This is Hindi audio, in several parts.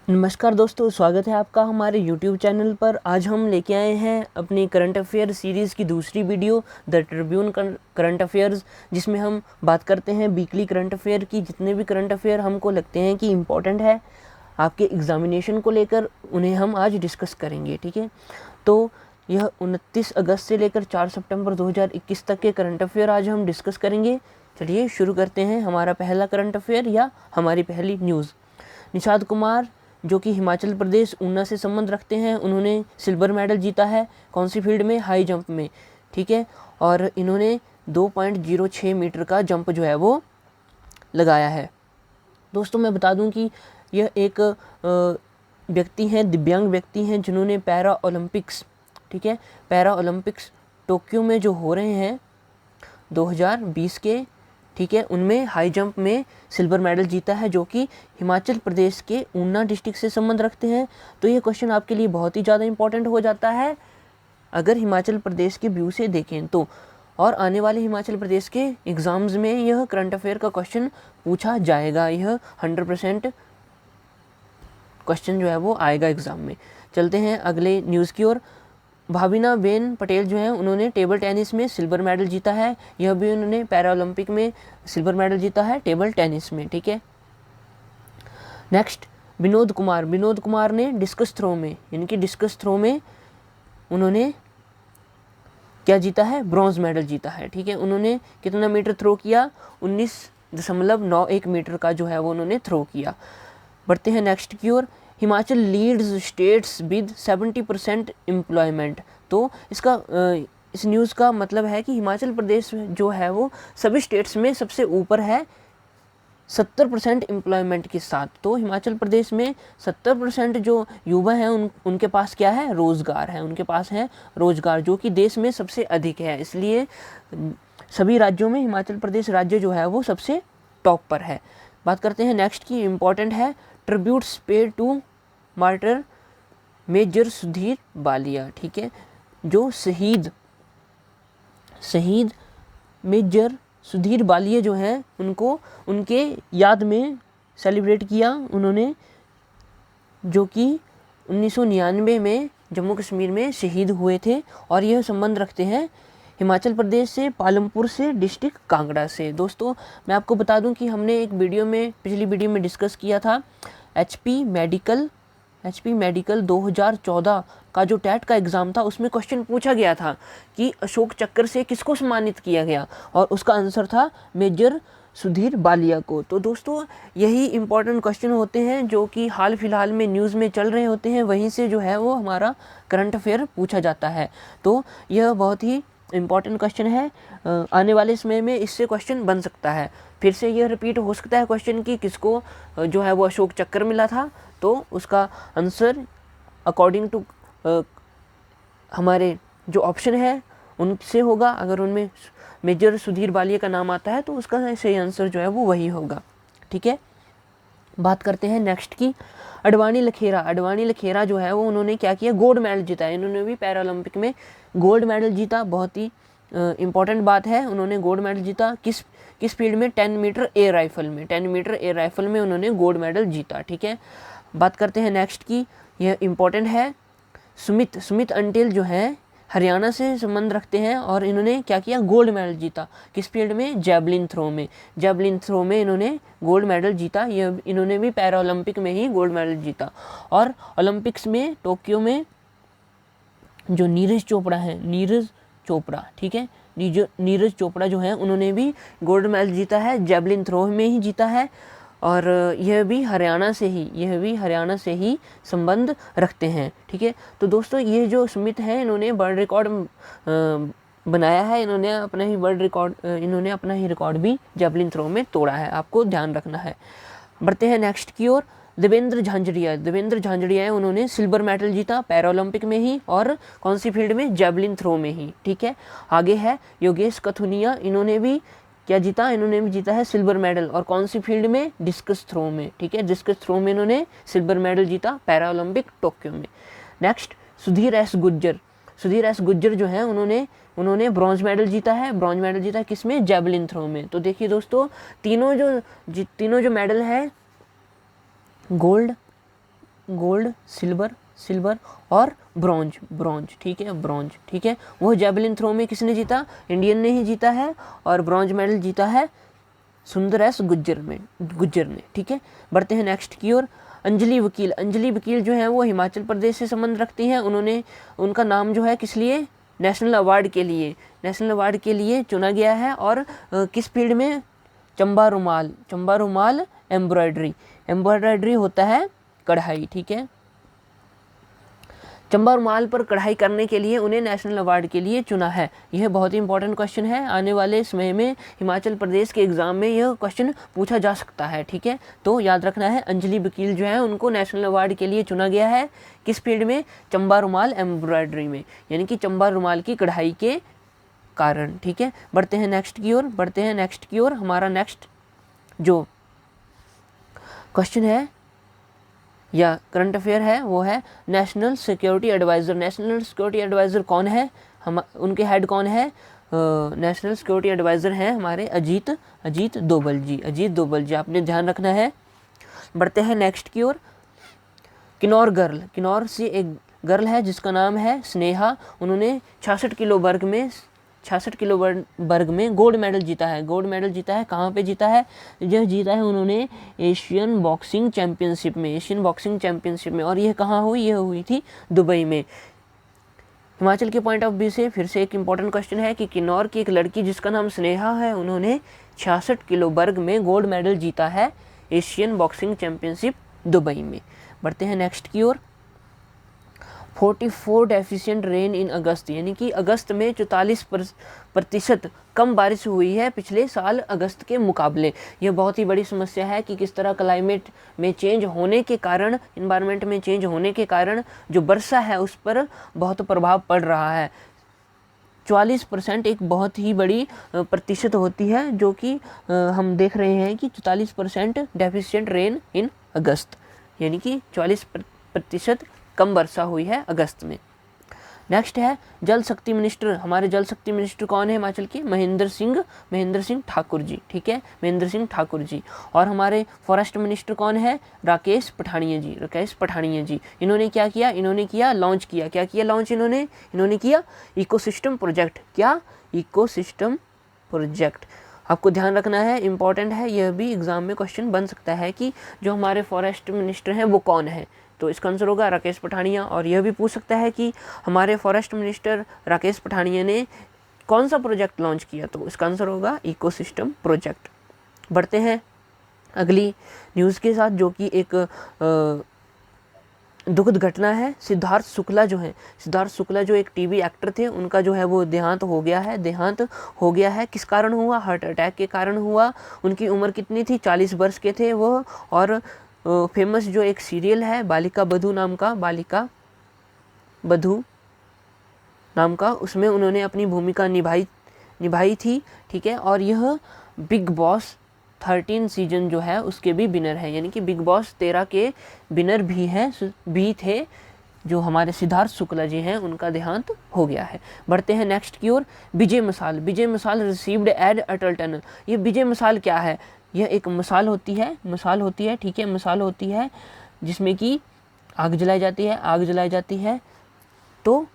नमस्कार दोस्तों, स्वागत है आपका हमारे YouTube चैनल पर। आज हम लेके आए हैं अपनी करंट अफेयर सीरीज़ की दूसरी video the Tribune current affairs, जिसमें हम बात करते हैं वीकली करंट अफेयर की। जितने भी करंट अफेयर हमको लगते हैं कि इम्पोर्टेंट है आपके एग्जामिनेशन को लेकर, उन्हें हम आज डिस्कस करेंगे। ठीक है, तो यह 29 अगस्त से लेकर 4 सितंबर 2021 तक के करंट अफेयर आज हम डिस्कस करेंगे। चलिए शुरू करते हैं हमारा पहला करंट अफेयर या हमारी पहली न्यूज़। निषाद कुमार, जो कि हिमाचल प्रदेश ऊना से संबंध रखते हैं, उन्होंने सिल्वर मेडल जीता है। कौन सी फील्ड में? हाई जंप में। ठीक है, और इन्होंने 2.06 मीटर का जंप जो है वो लगाया है। दोस्तों मैं बता दूं कि यह एक व्यक्ति हैं, दिव्यांग व्यक्ति हैं, जिन्होंने पैरा ओलंपिक्स, ठीक है, पैरा ओलंपिक्स टोक्यो में जो हो रहे हैं 2020 के, ठीक है, उनमें हाई जंप में सिल्वर मेडल जीता है, जो कि हिमाचल प्रदेश के ऊना डिस्ट्रिक्ट से संबंध रखते हैं। तो ये क्वेश्चन आपके लिए बहुत ही ज़्यादा इंपॉर्टेंट हो जाता है अगर हिमाचल प्रदेश के व्यू से देखें तो। और आने वाले हिमाचल प्रदेश के एग्ज़ाम्स में यह करंट अफेयर का क्वेश्चन पूछा जाएगा। यह 100% क्वेश्चन जो है वो आएगा एग्ज़ाम में। चलते हैं अगले न्यूज़ की ओर। भाविना बेन पटेल जो हैं, उन्होंने टेबल टेनिस में सिल्वर मेडल जीता है। यह भी उन्होंने पैरा ओलंपिक में सिल्वर मेडल जीता है टेबल टेनिस में। ठीक है, नेक्स्ट विनोद कुमार ने डिस्कस थ्रो में, यानी कि डिस्कस थ्रो में उन्होंने क्या जीता है? ब्रॉन्ज मेडल जीता है। ठीक है, उन्होंने कितना मीटर थ्रो किया? 19.91 मीटर का जो है वो उन्होंने थ्रो किया। बढ़ते हैं नेक्स्ट की ओर। Himachal leads states with 70% employment. तो इसका इस न्यूज़ का मतलब है कि हिमाचल प्रदेश जो है वो सभी स्टेट्स में सबसे ऊपर है 70% एम्प्लॉयमेंट के साथ। तो हिमाचल प्रदेश में 70% जो युवा हैं उनके पास क्या है? रोज़गार है। उनके पास है रोज़गार, जो कि देश में सबसे अधिक है। इसलिए सभी राज्यों में हिमाचल प्रदेश राज्य जो है वो सबसे टॉप पर है। बात करते हैं नेक्स्ट की, इम्पॉर्टेंट है। Tributes paid to martyr major Sudhir Balia. ठीक है, जो शहीद मेजर सुधीर बालिया जो हैं, उनको उनके याद में सेलिब्रेट किया उन्होंने, जो कि 1999 में जम्मू कश्मीर में शहीद हुए थे। और यह संबंध रखते हैं हिमाचल प्रदेश से, पालमपुर से, डिस्ट्रिक्ट कांगड़ा से। दोस्तों मैं आपको बता दूं कि हमने एक वीडियो में, पिछली वीडियो में डिस्कस किया था एचपी मेडिकल 2014 का जो टेट का एग्ज़ाम था, उसमें क्वेश्चन पूछा गया था कि अशोक चक्र से किसको सम्मानित किया गया, और उसका आंसर था मेजर सुधीर बालिया को। तो दोस्तों यही इम्पोर्टेंट क्वेश्चन होते हैं जो कि हाल फिलहाल में न्यूज़ में चल रहे होते हैं, वहीं से जो है वो हमारा करंट अफेयर पूछा जाता है। तो यह बहुत ही इम्पॉर्टेंट क्वेश्चन है। आने वाले समय में इससे क्वेश्चन बन सकता है, फिर से यह रिपीट हो सकता है क्वेश्चन कि किसको जो है वो अशोक चक्र मिला था। तो उसका आंसर अकॉर्डिंग टू हमारे जो ऑप्शन है उनसे होगा। अगर उनमें मेजर सुधीर बालिया का नाम आता है तो उसका सही आंसर जो है वो वही होगा। ठीक है, बात करते हैं नेक्स्ट की। अडवाणी लखेरा जो है वो उन्होंने क्या किया? गोल्ड मेडल जीता है। इन्होंने भी पैरा ओलंपिक में गोल्ड मेडल जीता। बहुत ही इम्पॉर्टेंट बात है, उन्होंने गोल्ड मेडल जीता। किस फील्ड में? 10 मीटर एयर राइफल में उन्होंने गोल्ड मेडल जीता। ठीक है, बात करते हैं नेक्स्ट की। यह इम्पॉर्टेंट है। सुमित अंटिल जो है हरियाणा से संबंध रखते हैं, और इन्होंने क्या किया? गोल्ड मेडल जीता। किस फील्ड में? जैवलिन थ्रो में इन्होंने गोल्ड मेडल जीता। यह इन्होंने भी पैरा ओलंपिक में ही गोल्ड मेडल जीता। और ओलंपिक्स में टोक्यो में जो नीरज चोपड़ा, ठीक है, नीरज चोपड़ा जो है उन्होंने भी गोल्ड मेडल जीता है, जैवलिन थ्रो में ही जीता है। और यह भी हरियाणा से ही संबंध रखते हैं। ठीक है, तो दोस्तों ये जो सुमित हैं, इन्होंने वर्ल्ड रिकॉर्ड बनाया है। इन्होंने अपना ही रिकॉर्ड भी जैवलिन थ्रो में तोड़ा है, आपको ध्यान रखना है। बढ़ते हैं नेक्स्ट की ओर। देवेंद्र झांझड़िया है, उन्होंने सिल्वर मेडल जीता पैरा ओलंपिक में ही, और कौन सी फील्ड में? जैवलिन थ्रो में ही। ठीक है, आगे है योगेश कथुनिया, इन्होंने भी क्या जीता? इन्होंने भी जीता है सिल्वर मेडल, और कौन सी फील्ड में? डिस्कस थ्रो में। ठीक है, डिस्कस थ्रो में इन्होंने सिल्वर मेडल जीता पैरा ओलंपिक टोक्यो में। नेक्स्ट सुधीर एस गुज्जर जो है उन्होंने ब्रॉन्ज मेडल जीता है। किसमें? जैवलिन थ्रो में। तो देखिए दोस्तों, तीनों जो मेडल है गोल्ड, गोल्ड, सिल्वर और ब्रॉन्ज, ठीक है, ब्रॉन्ज, ठीक है। वो जैवलिन थ्रो में किसने जीता? इंडियन ने ही जीता है, और ब्रॉन्ज मेडल जीता है सुंदर एस गुज्जर ने, ठीक है। बढ़ते हैं नेक्स्ट की ओर। अंजलि वकील जो है वो हिमाचल प्रदेश से संबंध रखती हैं। उनका नाम जो है किस लिए? नेशनल अवार्ड के लिए चुना गया है, और किस फील्ड में? चंबा रुमाल एम्ब्रॉयडरी होता है कढ़ाई, ठीक है। चंबा रुमाल पर कढ़ाई करने के लिए उन्हें नेशनल अवार्ड के लिए चुना है। यह बहुत ही इंपॉर्टेंट क्वेश्चन है, आने वाले समय में हिमाचल प्रदेश के एग्जाम में यह क्वेश्चन पूछा जा सकता है, ठीक है। तो याद रखना है, अंजलि वकील जो है उनको नेशनल अवार्ड के लिए चुना गया है, किस फील्ड में? चंबा रुमाल एम्ब्रॉयडरी में, यानी कि चंबा रुमाल की कढ़ाई के कारण, ठीक है। बढ़ते हैं नेक्स्ट की ओर। हमारा नेक्स्ट जो क्वेश्चन है या करंट अफेयर है वो है नेशनल सिक्योरिटी एडवाइज़र कौन है? उनके हेड कौन है? नेशनल सिक्योरिटी एडवाइज़र हैं हमारे अजीत डोभाल जी, आपने ध्यान रखना है। बढ़ते हैं नेक्स्ट की ओर। किन्नौर से एक गर्ल है जिसका नाम है स्नेहा। उन्होंने 66 किलो वर्ग में गोल्ड मेडल जीता है। कहाँ पे जीता है? यह जीता है उन्होंने एशियन बॉक्सिंग चैंपियनशिप में, और यह कहाँ हुई? यह हुई थी दुबई में। हिमाचल के पॉइंट ऑफ व्यू से फिर से एक इम्पॉर्टेंट क्वेश्चन है कि किन्नौर की एक लड़की जिसका नाम स्नेहा है, उन्होंने 66 किलो वर्ग में गोल्ड मेडल जीता है एशियन बॉक्सिंग चैंपियनशिप दुबई में। बढ़ते हैं नेक्स्ट की ओर। 44 डेफिशिएंट रेन इन अगस्त, यानी कि अगस्त में 44% कम बारिश हुई है पिछले साल अगस्त के मुकाबले। यह बहुत ही बड़ी समस्या है कि किस तरह क्लाइमेट में चेंज होने के कारण, इन्वायरमेंट में चेंज होने के कारण जो वर्षा है उस पर बहुत प्रभाव पड़ रहा है। 44% एक बहुत ही बड़ी प्रतिशत होती है, जो कि हम देख रहे हैं कि 44% डेफिशिएंट रेन इन अगस्त, यानी कि 44% कम वर्षा हुई है अगस्त में। नेक्स्ट है जल शक्ति मिनिस्टर। हमारे जल शक्ति मिनिस्टर कौन है हिमाचल के? महेंद्र सिंह ठाकुर जी, ठीक है, महेंद्र सिंह ठाकुर जी। और हमारे फॉरेस्ट मिनिस्टर कौन है? राकेश पठानिया जी। इन्होंने क्या किया? लॉन्च किया। क्या किया लॉन्च? इन्होंने किया इकोसिस्टम प्रोजेक्ट। क्या? Ecosystem project. आपको ध्यान रखना है, इंपॉर्टेंट है, यह भी एग्जाम में क्वेश्चन बन सकता है कि जो हमारे फॉरेस्ट मिनिस्टर हैं वो कौन है। तो इसका आंसर होगा राकेश पठानिया। और यह भी पूछ सकता है कि हमारे फॉरेस्ट मिनिस्टर राकेश पठानिया ने कौन सा प्रोजेक्ट लॉन्च किया, तो इसका आंसर होगा इकोसिस्टम प्रोजेक्ट। बढ़ते हैं अगली न्यूज़ के साथ, जो कि एक दुखद घटना है। सिद्धार्थ शुक्ला जो एक टीवी एक्टर थे, उनका जो है वो देहांत हो गया है। किस कारण हुआ? हार्ट अटैक के कारण हुआ। उनकी उम्र कितनी थी? 40 वर्ष के थे वो। और फेमस जो एक सीरियल है बालिका बधू नाम का, उसमें उन्होंने अपनी भूमिका निभाई थी, ठीक है। और यह बिग बॉस 13 सीजन जो है उसके भी विनर है, यानी कि बिग बॉस 13 के विनर भी थे जो हमारे सिद्धार्थ शुक्ला जी हैं, उनका देहांत हो गया है। बढ़ते हैं नेक्स्ट की ओर। विजय मशाल रिसीव्ड एट अटल टनल। ये विजय मशाल क्या है? यह एक मशाल होती है, ठीक है, मशाल होती है जिसमें कि आग जलाई जाती है। तो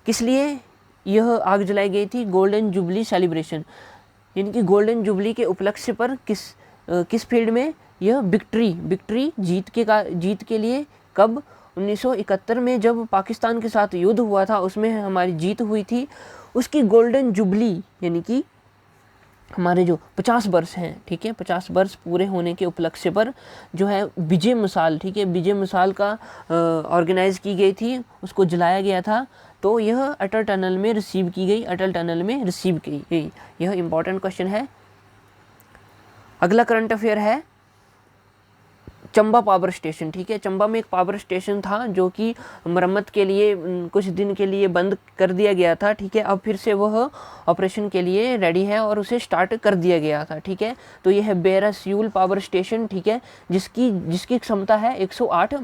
किस लिए यह आग जलाई गई थी? गोल्डन जुबली सेलिब्रेशन, यानी कि गोल्डन जुबली के उपलक्ष्य पर किस फील्ड में? यह विक्ट्री जीत के लिए। कब? 1971 में जब पाकिस्तान के साथ युद्ध हुआ था, उसमें हमारी जीत हुई थी। उसकी गोल्डन जुबली, यानी कि हमारे जो 50 वर्ष हैं, ठीक है, 50 वर्ष पूरे होने के उपलक्ष्य पर जो है विजय मशाल, ठीक है, विजय मशाल का ऑर्गेनाइज की गई थी, उसको जलाया गया था। तो यह अटल टनल में रिसीव की गई। यह इंपॉर्टेंट क्वेश्चन है। अगला करंट अफेयर है चंबा पावर स्टेशन, ठीक है। चंबा में एक पावर स्टेशन था जो कि मरम्मत के लिए कुछ दिन के लिए बंद कर दिया गया था, ठीक है। अब फिर से वह ऑपरेशन के लिए रेडी है और उसे स्टार्ट कर दिया गया था, ठीक है। तो यह है बेरासियुल पावर स्टेशन, ठीक है, जिसकी क्षमता है 108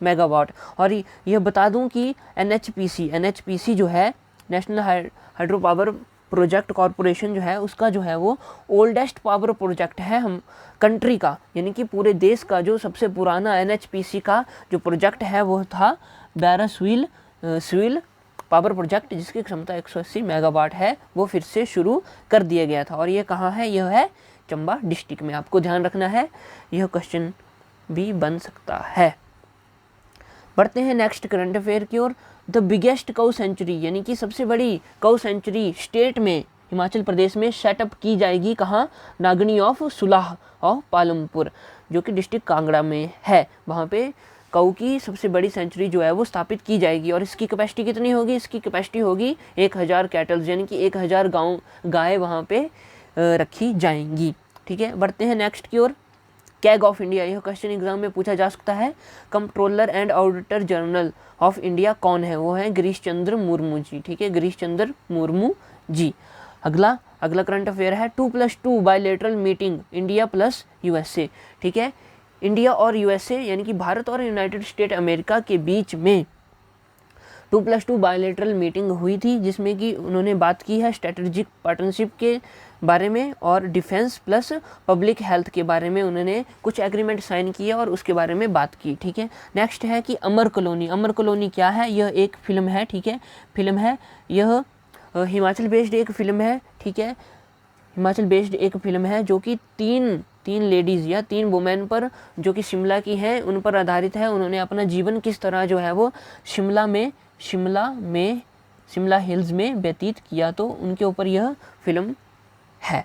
मेगावाट। और यह बता दूं कि एनएचपीसी जो है, national hydro power project corporation जो है उसका जो है वो ओल्डेस्ट पावर प्रोजेक्ट है हम कंट्री का, यानी कि पूरे देश का जो सबसे पुराना NHPC का जो प्रोजेक्ट है वो था बैरसविल स्विल पावर प्रोजेक्ट, जिसकी क्षमता 180 मेगावाट है, वो फिर से शुरू कर दिया गया था। और ये कहाँ है? यह है चंबा डिस्ट्रिक्ट में। आपको ध्यान रखना है, यह क्वेश्चन भी बन सकता है। बढ़ते हैं नेक्स्ट करंट अफेयर की ओर। द बिगेस्ट काऊ सेंचुरी, यानी कि सबसे बड़ी काऊ सेंचुरी स्टेट में, हिमाचल प्रदेश में सेटअप की जाएगी। कहाँ? Nagni of Sulah of Palampur, जो कि डिस्ट्रिक्ट कांगड़ा में है। वहाँ पे काऊ की सबसे बड़ी सेंचुरी जो है वो स्थापित की जाएगी। और इसकी कैपेसिटी कितनी होगी? इसकी कैपेसिटी होगी 1000 कैटल्स, यानी कि 1000 गाय वहाँ पे रखी जाएंगी। ठीक है, बढ़ते हैं नेक्स्ट की ओर। कैग ऑफ इंडिया, यह क्वेश्चन एग्जाम में पूछा जा सकता है। Controller and auditor general of India कौन है? वो है गिरीश चंद्र मुर्मू जी। ठीक है, गिरीश चंद्र मुर्मू जी। अगला करंट अफेयर है 2+2 bilateral meeting India plus USA। ठीक है, इंडिया और USA यानी कि भारत और यूनाइटेड स्टेट अमेरिका के बीच में 2+2 बायलैटरल मीटिंग हुई थी, जिसमें कि उन्होंने बात की है स्ट्रेटेजिक पार्टनरशिप के बारे में और डिफेंस प्लस पब्लिक हेल्थ के बारे में उन्होंने कुछ एग्रीमेंट साइन किए और उसके बारे में बात की। ठीक है, नेक्स्ट है कि अमर कॉलोनी। अमर कॉलोनी क्या है? यह एक फिल्म है। ठीक है, फिल्म है, यह हिमाचल बेस्ड एक फिल्म है। ठीक है, हिमाचल बेस्ड एक फिल्म है जो कि तीन लेडीज़ या 3 वुमेन पर, जो कि शिमला की हैं, उन पर आधारित है। उन्होंने अपना जीवन किस तरह जो है वो शिमला हिल्स में व्यतीत किया, तो उनके ऊपर यह फिल्म है।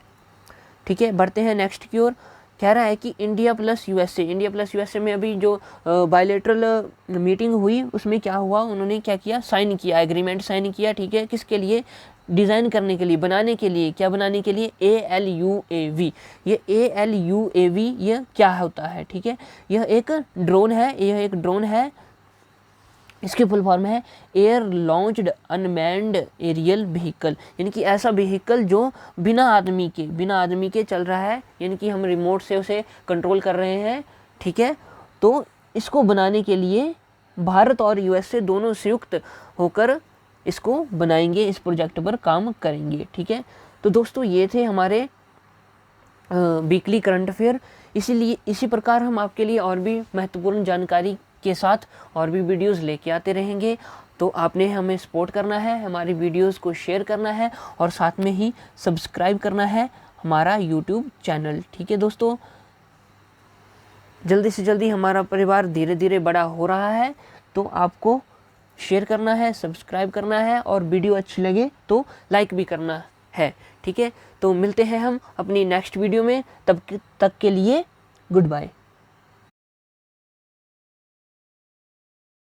ठीक है, बढ़ते हैं नेक्स्ट की ओर। कह रहा है कि इंडिया प्लस USA में अभी जो बायलैटरल मीटिंग हुई उसमें क्या हुआ? उन्होंने क्या किया? साइन किया, एग्रीमेंट साइन किया। ठीक है, किसके लिए? डिज़ाइन करने के लिए, बनाने के लिए। क्या बनाने के लिए? ALUAV। ये ALUAV यह क्या होता है? ठीक है, यह एक ड्रोन है। इसकी फुल फॉर्म है air launched unmanned aerial vehicle, यानी कि ऐसा व्हीकल जो बिना आदमी के चल रहा है, यानी कि हम रिमोट से उसे कंट्रोल कर रहे हैं। ठीक है, तो इसको बनाने के लिए भारत और USA दोनों संयुक्त होकर इसको बनाएंगे, इस प्रोजेक्ट पर काम करेंगे। ठीक है, तो दोस्तों ये थे हमारे वीकली करंट अफेयर। इसी प्रकार हम आपके लिए और भी महत्वपूर्ण जानकारी के साथ और भी वीडियोस लेके आते रहेंगे। तो आपने हमें सपोर्ट करना है, हमारी वीडियोस को शेयर करना है और साथ में ही सब्सक्राइब करना है हमारा YouTube चैनल। ठीक है दोस्तों, जल्दी से जल्दी हमारा परिवार धीरे धीरे बड़ा हो रहा है, तो आपको शेयर करना है, सब्सक्राइब करना है और वीडियो अच्छी लगे तो लाइक भी करना है। ठीक है, तो मिलते हैं हम अपनी नेक्स्ट वीडियो में, तब तक के लिए गुड बाय।